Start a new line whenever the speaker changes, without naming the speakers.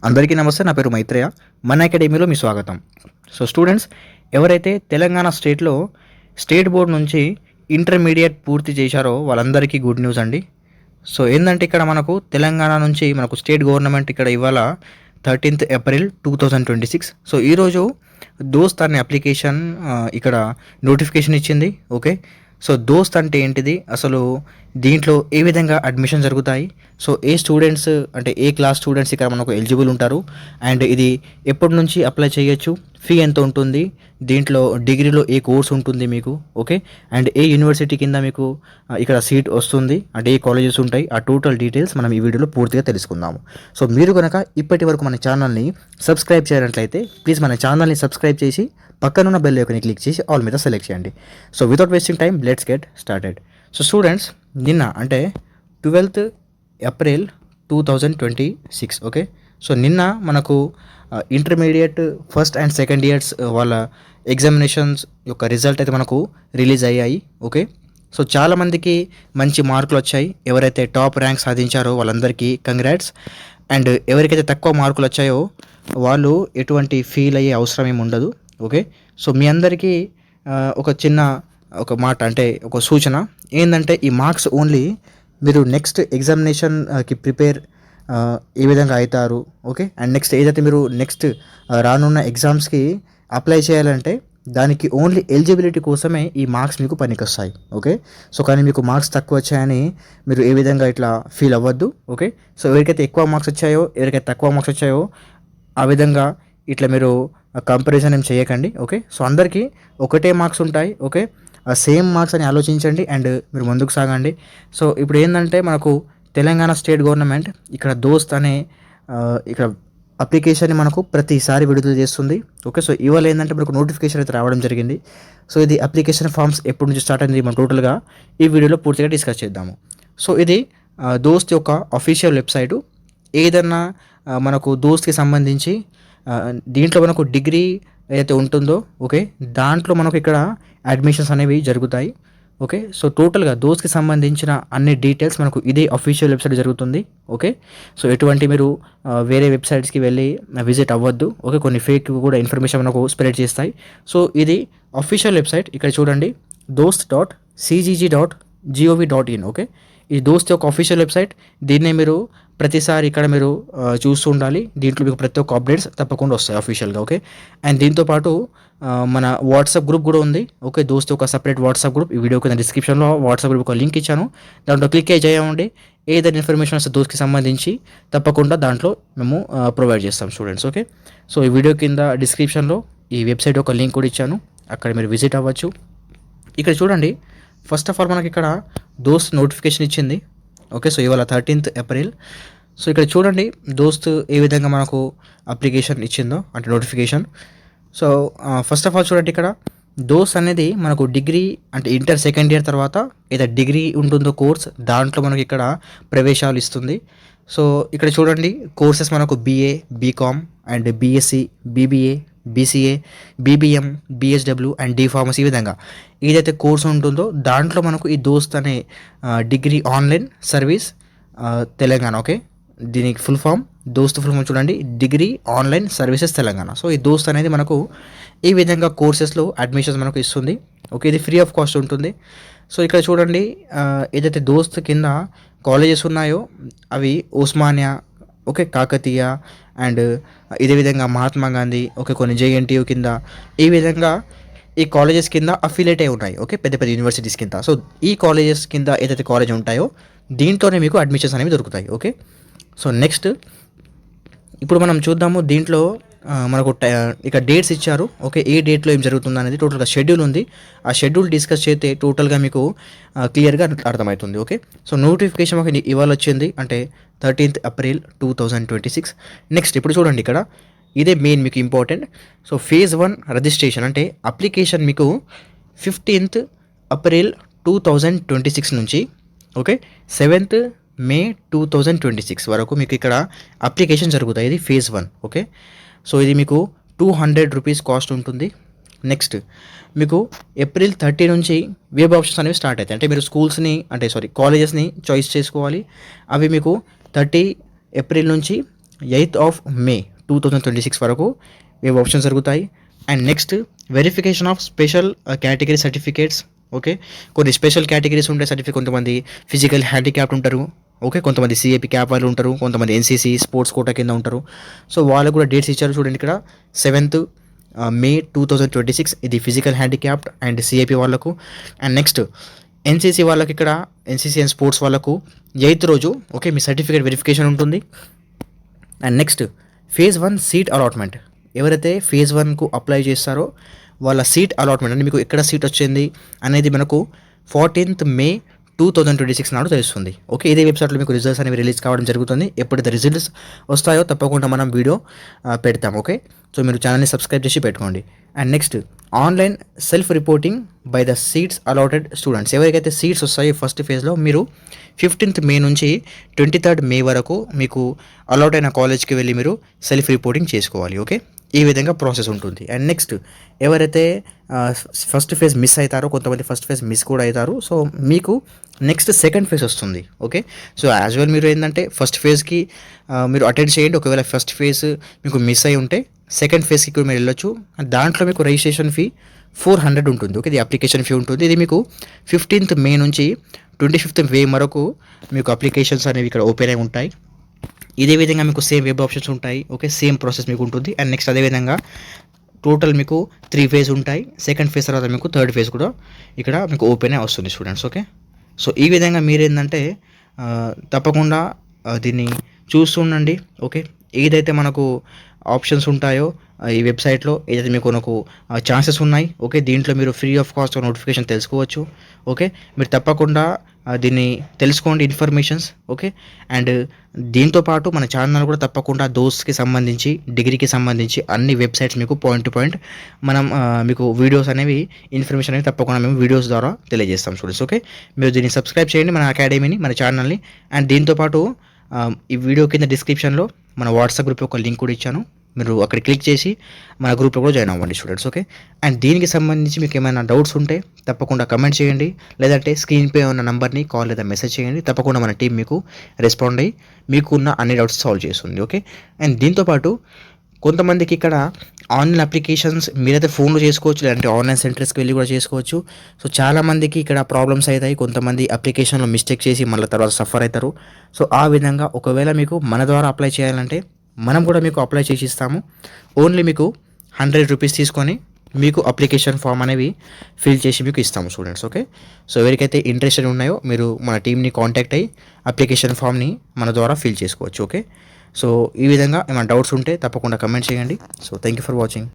అందరికీ నమస్తే. నా పేరు మైత్రేయ. మన అకాడమీలో మీ స్వాగతం. సో స్టూడెంట్స్, ఎవరైతే తెలంగాణ స్టేట్ బోర్డ్ నుంచి ఇంటర్మీడియట్ పూర్తి చేశారో వాళ్ళందరికీ గుడ్ న్యూస్ అండి. సో ఏంటంటే ఇక్కడ మనకు తెలంగాణ నుంచి మనకు స్టేట్ గవర్నమెంట్ ఇక్కడ ఇవాళ 13th April 2026 సో ఈరోజు దోస్త్ అనే అప్లికేషన్ ఇక్కడ నోటిఫికేషన్ ఇచ్చింది. ఓకే, సో దోస్త్ అంటే ఏంటిది, అసలు దీంట్లో ఏ విధంగా అడ్మిషన్ జరుగుతాయి, సో ఏ స్టూడెంట్స్ అంటే ఏ క్లాస్ స్టూడెంట్స్ ఇక్కడ మనకు ఎలిజిబుల్ ఉంటారు, అండ్ ఇది ఎప్పటి నుంచి అప్లై చేయొచ్చు, ఫీ ఎంత ఉంటుంది, దీంట్లో డిగ్రీలో ఏ కోర్స్ ఉంటుంది మీకు, ఓకే, అండ్ ఏ యూనివర్సిటీ కింద మీకు ఇక్కడ సీట్ వస్తుంది, అంటే ఏ కాలేజెస్ ఉంటాయి, ఆ టోటల్ డీటెయిల్స్ మనం ఈ వీడియోలో పూర్తిగా తెలుసుకుందాము. సో మీరు కనుక ఇప్పటి వరకు మన ఛానల్ని సబ్స్క్రైబ్ చేయనట్లయితే ప్లీజ్ మన ఛానల్ని సబ్స్క్రైబ్ చేసి పక్కనున్న బెల్ ఐకాన్ని క్లిక్ చేసి ఆల్ మీద సెలెక్ట్ చేయండి. So without wasting time let's get started. So students, నిన్న అంటే 12th April 2026 ఓకే, సో నిన్న మనకు intermediate first and second years వాళ్ళ ఎగ్జామినేషన్స్ యొక్క రిజల్ట్ అయితే మనకు రిలీజ్ అయ్యాయి. ఓకే, సో చాలామందికి మంచి మార్కులు వచ్చాయి. ఎవరైతే టాప్ ర్యాంక్ సాధించారో వాళ్ళందరికీ కంగ్రాట్స్, అండ్ ఎవరికైతే తక్కువ మార్కులు వచ్చాయో వాళ్ళు ఎటువంటి ఫీల్ అయ్యే అవసరం ఏమి ఉండదు. ఓకే, సో మీ అందరికీ ఒక మాట అంటే ఒక సూచన ఏంటంటే, ఈ మార్క్స్ ఓన్లీ మీరు నెక్స్ట్ ఎగ్జామినేషన్కి ప్రిపేర్ ఏ విధంగా అవుతారు, ఓకే, అండ్ నెక్స్ట్ ఏదైతే మీరు నెక్స్ట్ రానున్న ఎగ్జామ్స్కి అప్లై చేయాలంటే దానికి ఓన్లీ ఎలిజిబిలిటీ కోసమే ఈ మార్క్స్ మీకు పనికొస్తాయి. ఓకే, సో కానీ మీకు మార్క్స్ తక్కువ వచ్చాయని మీరు ఏ విధంగా ఇట్లా ఫీల్ అవ్వద్దు. ఓకే, సో ఎవరికైతే ఎక్కువ మార్క్స్ వచ్చాయో ఎవరికైతే తక్కువ మార్క్స్ వచ్చాయో ఆ విధంగా ఇట్లా మీరు కంపారిజన్ ఏం చేయకండి. ఓకే, సో అందరికీ ఒకటే మార్క్స్ ఉంటాయి. ఓకే, సేమ్ మార్క్స్ అని ఆలోచించండి అండ్ మీరు ముందుకు సాగండి. సో ఇప్పుడు ఏంటంటే మనకు తెలంగాణ స్టేట్ గవర్నమెంట్ ఇక్కడ దోస్త్ అనే ఇక్కడ అప్లికేషన్ని మనకు ప్రతిసారి విడుదల చేస్తుంది. ఓకే, సో ఇవాళ ఏంటంటే మనకు నోటిఫికేషన్ అయితే రావడం జరిగింది. సో ఇది అప్లికేషన్ ఫామ్స్ ఎప్పటి నుంచి స్టార్ట్ అయింది మనం టోటల్గా ఈ వీడియోలో పూర్తిగా డిస్కస్ చేద్దాము. సో ఇది దోస్త్ యొక్క అఫీషియల్ వెబ్సైటు. ఏదన్నా మనకు దోస్త్కి సంబంధించి దీంట్లో మనకు డిగ్రీ ఏదైతే ఉంటుందో, ఓకే, దాంట్లో మనకు ఇక్కడ అడ్మిషన్స్ అనేవి జరుగుతాయి. ఓకే, సో టోటల్గా దోస్త్కి సంబంధించిన అన్ని డీటెయిల్స్ మనకు ఇదే అఫీషియల్ వెబ్సైట్ జరుగుతుంది. ఓకే, సో ఎటువంటి మీరు వేరే వెబ్సైట్స్కి వెళ్ళి విజిట్ అవ్వద్దు. ఓకే, కొన్ని ఫేక్ కూడా ఇన్ఫర్మేషన్ మనకు స్ప్రెడ్ చేస్తాయి. సో ఇది అఫీషియల్ వెబ్సైట్. ఇక్కడ చూడండి, dost.cgg.gov.in. ఓకే, ఈ దోస్త్ యొక్క అఫీషియల్ వెబ్సైట్. దీన్నే మీరు ప్రతిసారి ఇక్కడ మీరు చూస్తూ ఉండాలి. దీంట్లో మీకు ప్రతి ఒక్క అప్డేట్స్ తప్పకుండా వస్తాయి అఫీషియల్గా. ఓకే, అండ్ దీంతోపాటు మన వాట్సాప్ గ్రూప్ కూడా ఉంది. ఓకే, దోస్త్ ఒక సపరేట్ వాట్సాప్ గ్రూప్, ఈ వీడియో కింద డిస్క్రిప్షన్లో వాట్సాప్ గ్రూప్ ఒక లింక్ ఇచ్చాను. దాంట్లో క్లిక్ చేయండి. ఏదైనా ఇన్ఫర్మేషన్ వస్తే దోస్త్కి సంబంధించి తప్పకుండా దాంట్లో మేము ప్రొవైడ్ చేస్తాం స్టూడెంట్స్. ఓకే, సో ఈ వీడియో కింద డిస్క్రిప్షన్లో ఈ వెబ్సైట్ ఒక లింక్ కూడా ఇచ్చాను, అక్కడ మీరు విజిట్ అవ్వచ్చు. ఇక్కడ చూడండి, ఫస్ట్ ఆఫ్ ఆల్ మనకి ఇక్కడ దోస్త్ నోటిఫికేషన్ ఇచ్చింది. ఓకే, సో ఇవాళ 13th April. సో ఇక్కడ చూడండి దోస్త్ ఏ విధంగా మనకు అప్లికేషన్ ఇచ్చిందో అంటే notification. So first of all చూడండి, ఇక్కడ దోస్త్ అనేది మనకు డిగ్రీ అంటే ఇంటర్ సెకండ్ ఇయర్ తర్వాత ఏదైతే డిగ్రీ ఉంటుందో కోర్స్, దాంట్లో మనకి ఇక్కడ ప్రవేశాలు ఇస్తుంది. సో ఇక్కడ చూడండి కోర్సెస్ మనకు BA, BCom and BSc, BBA, BCA, BBM, BHW and D.Pharmacy. ఈ విధంగా ఏదైతే కోర్స్ ఉంటుందో దాంట్లో మనకు ఈ దోస్త్ అనే degree online service Telangana. Okay, దీనికి ఫుల్ ఫామ్ దోస్త్ ఫుల్ ఫామ్ చూడండి, degree online services Telangana. So ఈ దోస్త్ అనేది మనకు ఈ విధంగా కోర్సెస్లో అడ్మిషన్స్ మనకు ఇస్తుంది. ఓకే, ఇది ఫ్రీ ఆఫ్ కాస్ట్ ఉంటుంది. సో ఇక్కడ చూడండి, ఏదైతే దోస్త్ కింద కాలేజెస్ ఉన్నాయో అవి ఉస్మానియా, ఓకే, కాకతీయ అండ్ ఇదే విధంగా మహాత్మా గాంధీ, ఓకే, కొన్ని JNTU కింద ఈ విధంగా ఈ కాలేజెస్ కింద అఫిలియేట్ అయి ఉన్నాయి. ఓకే, పెద్ద పెద్ద యూనివర్సిటీస్ కింద. సో ఈ కాలేజెస్ కింద ఏదైతే కాలేజ్ ఉంటాయో దీంట్లోనే మీకు అడ్మిషన్స్ అనేవి దొరుకుతాయి. ఓకే, సో నెక్స్ట్ ఇప్పుడు మనం చూద్దాము. దీంట్లో మనకు ఇక డేట్స్ ఇచ్చారు. ఓకే, ఏ డేట్లో ఏం జరుగుతుంది అనేది టోటల్గా షెడ్యూల్ ఉంది. ఆ షెడ్యూల్ డిస్కస్ చేస్తే టోటల్గా మీకు క్లియర్గా అర్థమవుతుంది. ఓకే, సో నోటిఫికేషన్ మాకు ఇవాళ వచ్చింది అంటే 13th April 2026. నెక్స్ట్ ఇప్పుడు చూడండి, ఇక్కడ ఇదే మెయిన్ మీకు ఇంపార్టెంట్. సో phase 1 రిజిస్ట్రేషన్ అంటే అప్లికేషన్ మీకు 15th April 2026 నుంచి ఓకే 7th May 2026 వరకు మీకు ఇక్కడ అప్లికేషన్ జరుగుతాయి. ఇది phase 1. ఓకే, సో ఇది మీకు 200 రూపీస్ కాస్ట్ ఉంటుంది. నెక్స్ట్ మీకు April 30 నుంచి వెబ్ ఆప్షన్స్ అనేవి స్టార్ట్ అవుతాయి. అంటే మీరు కాలేజెస్ని చాయిస్ చేసుకోవాలి. అవి మీకు 30 April నుంచి 8th ఆఫ్ మే 2026 వరకు వేవ్ ఆప్షన్స్ జరుగుతాయి. And next verification of special category certificates. Okay, కొన్ని స్పెషల్ కేటగిరీస్ ఉంటాయి సర్టిఫికేట్. కొంతమంది ఫిజికల్ హ్యాండిక్యాప్డ్ ఉంటారు. ఓకే, కొంతమంది సిఏపి క్యాప్ వాళ్ళు ఉంటారు, కొంతమంది ఎన్సీసీ స్పోర్ట్స్ కోటా కింద ఉంటారు. సో వాళ్ళకు కూడా డేట్స్ ఇచ్చారు చూడండి ఇక్కడ. 7th మే 2026 ఇది ఫిజికల్ హ్యాండిక్యాప్డ్ అండ్ సిఏపి వాళ్ళకు. అండ్ నెక్స్ట్ ఎన్సీసీ వాళ్ళకి ఇక్కడ, ఎన్సీసీ అండ్ స్పోర్ట్స్ వాళ్ళకు 8th రోజు ఓకే మీ సర్టిఫికేట్ వెరిఫికేషన్ ఉంటుంది. And next phase 1 seat allotment. ఎవరైతే ఫేజ్ 1కు అప్లై చేస్తారో వాళ్ళ సీట్ అలాట్మెంట్ అంటే మీకు ఎక్కడ సీట్ వచ్చింది అనేది మనకు 14th మే 2026 నాడు తెలుస్తుంది. ఓకే, ఇదే వెబ్సైట్లో మీకు రిజల్ట్స్ అనేవి రిలీజ్ కావడం జరుగుతుంది. ఎప్పుడైతే రిజల్ట్స్ వస్తాయో తప్పకుండా మనం వీడియో పెడతాం. ఓకే, సో మీరు ఛానల్ని సబ్స్క్రైబ్ చేసి పెట్టుకోండి. And next online self reporting by the seats allotted students. ఎవరికైతే సీట్స్ వస్తాయో ఫస్ట్ ఫేజ్లో మీరు 15th మే నుంచి 23rd మే వరకు మీకు అలాట్ అయిన కాలేజ్కి వెళ్ళి మీరు సెల్ఫ్ రిపోర్టింగ్ చేసుకోవాలి. ఓకే, ఈ విధంగా ప్రాసెస్ ఉంటుంది. అండ్ నెక్స్ట్ ఎవరైతే ఫస్ట్ ఫేజ్ మిస్ అవుతారో, కొంతమంది ఫస్ట్ ఫేజ్ మిస్ కూడా అవుతారు. సో మీకు నెక్స్ట్ సెకండ్ ఫేజ్ వస్తుంది. ఓకే, సో యాజ్ వెల్ మీరు ఏంటంటే ఫస్ట్ ఫేజ్కి మీరు అటెండ్ చేయండి. ఒకవేళ ఫస్ట్ ఫేజ్ మీకు మిస్ అయి ఉంటే సెకండ్ ఫేజ్కి కూడా మీరు వెళ్ళొచ్చు. దాంట్లో మీకు రిజిస్ట్రేషన్ ఫీ 400 ఉంటుంది. ఓకే, ఇది అప్లికేషన్ ఫీ ఉంటుంది. ఇది మీకు 15th మే నుంచి 25th మే వరకు మీకు అప్లికేషన్స్ అనేవి ఇక్కడ ఓపెన్ అయి ఉంటాయి. ఇదే విధంగా మీకు సేమ్ వెబ్ ఆప్షన్స్ ఉంటాయి. ఓకే, సేమ్ ప్రాసెస్ మీకు ఉంటుంది. అండ్ నెక్స్ట్ అదేవిధంగా టోటల్ మీకు 3 ఫేజ్ ఉంటాయి. సెకండ్ ఫేజ్ తర్వాత మీకు థర్డ్ ఫేజ్ కూడా ఇక్కడ మీకు ఓపెన్ అయి వస్తుంది స్టూడెంట్స్. ఓకే, సో ఈ విధంగా మీరేంటంటే తప్పకుండా దీన్ని చూస్తుండండి. ఓకే, ఏదైతే మనకు ఆప్షన్స్ ఉంటాయో ఈ వెబ్సైట్లో, ఏదైతే మీకు నాకు ఛాన్సెస్ ఉన్నాయి. ఓకే, దీంట్లో మీరు ఫ్రీ ఆఫ్ కాస్ట్ నోటిఫికేషన్ తెలుసుకోవచ్చు. ఓకే, మీరు తప్పకుండా దీన్ని తెలుసుకోండి ఇన్ఫర్మేషన్స్. ఓకే, అండ్ దీంతోపాటు మన ఛానల్ కూడా తప్పకుండా దోస్కి సంబంధించి, డిగ్రీకి సంబంధించి అన్ని వెబ్సైట్స్ మీకు పాయింట్ టు పాయింట్ మనం మీకు వీడియోస్ అనేవి, ఇన్ఫర్మేషన్ అనేవి తప్పకుండా మేము వీడియోస్ ద్వారా తెలియజేస్తాం స్టూడెంట్స్. ఓకే, మీరు దీన్ని సబ్స్క్రైబ్ చేయండి మన అకాడమీని, మన ఛానల్ని. అండ్ దీంతోపాటు ఈ వీడియో కింద డిస్క్రిప్షన్లో మన వాట్సాప్ గ్రూప్ ఒక లింక్ కూడా ఇచ్చాను. మీరు అక్కడ క్లిక్ చేసి మన గ్రూప్లో కూడా జాయిన్ అవ్వండి స్టూడెంట్స్. ఓకే, అండ్ దీనికి సంబంధించి మీకు ఏమైనా డౌట్స్ ఉంటే తప్పకుండా కమెంట్ చేయండి, లేదంటే స్క్రీన్పై ఉన్న నెంబర్ని కాల్ లేదా మెసేజ్ చేయండి. తప్పకుండా మన టీం మీకు రెస్పాండ్ అయ్యి మీకున్న అన్ని డౌట్స్ సాల్వ్ చేస్తుంది. ఓకే, అండ్ దీంతోపాటు కొంతమందికి ఇక్కడ ఆన్లైన్ అప్లికేషన్స్ మీరైతే ఫోన్లో చేసుకోవచ్చు, లేదంటే ఆన్లైన్ సెంటర్స్కి వెళ్ళి కూడా చేసుకోవచ్చు. సో చాలామందికి ఇక్కడ ప్రాబ్లమ్స్ అవుతాయి. కొంతమంది అప్లికేషన్లో మిస్టేక్ చేసి మళ్ళీ తర్వాత సఫర్ అవుతారు. సో ఆ విధంగా ఒకవేళ మీకు మన ద్వారా అప్లై చేయాలంటే మనం కూడా మీకు అప్లై చేసి ఇస్తాము. ఓన్లీ మీకు 100 రూపీస్ తీసుకొని మీకు అప్లికేషన్ ఫామ్ అనేవి ఫిల్ చేసి మీకు ఇస్తాము స్టూడెంట్స్. ఓకే, సో ఎవరికైతే ఇంట్రెస్టెడ్ ఉన్నాయో మీరు మన టీమ్ని కాంటాక్ట్ అయ్యి అప్లికేషన్ ఫామ్ని మన ద్వారా ఫిల్ చేసుకోవచ్చు. ఓకే, సో ఈ విధంగా ఏమైనా డౌట్స్ ఉంటే తప్పకుండా కమెంట్ చేయండి. So thank you for watching.